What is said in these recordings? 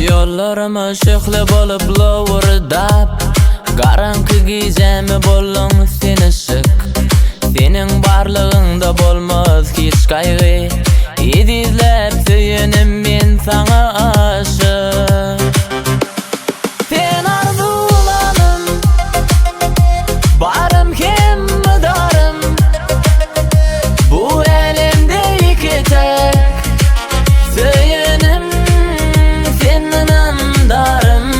Yollarıma şıklı bolup lovurdap Garankı gizemi bollun seni şık Senin barlığında bolmaz hiç kaygı İdizlep söyünüm men sana aşık Sen arzulanım Barım kim darım Bu elimde iki tek Söyünüm senin darım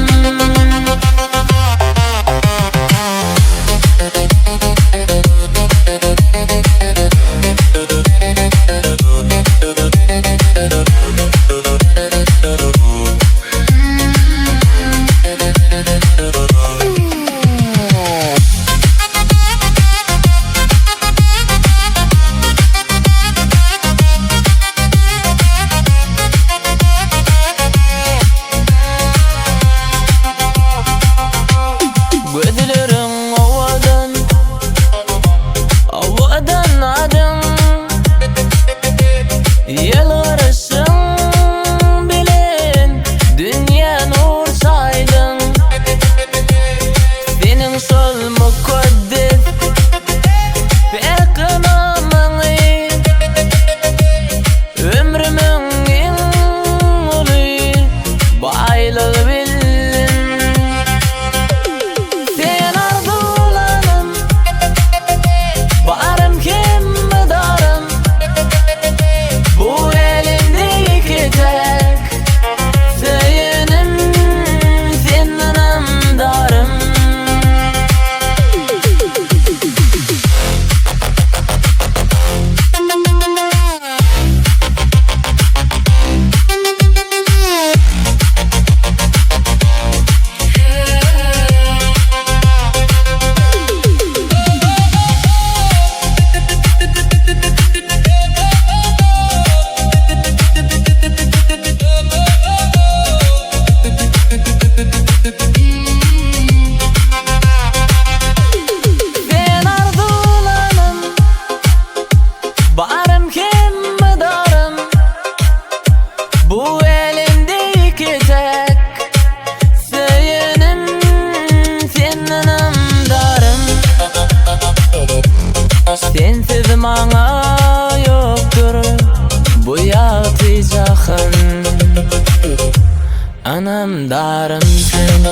Gözlerin ovadan adın Yalvarışın bilen dünya nur saydın Senin sol mukaddes Pekınamını Ömrümün en ulu baylığı bildin Sen arzulanım Barım kim darım Bu elimde iki tek Söyünüm senin darım Sen arzulanım Barım kim darım Bu elimde iki tek Söyünüm senin darım Sensiz bana yoktur Bu yaşayacağın Anam darım sen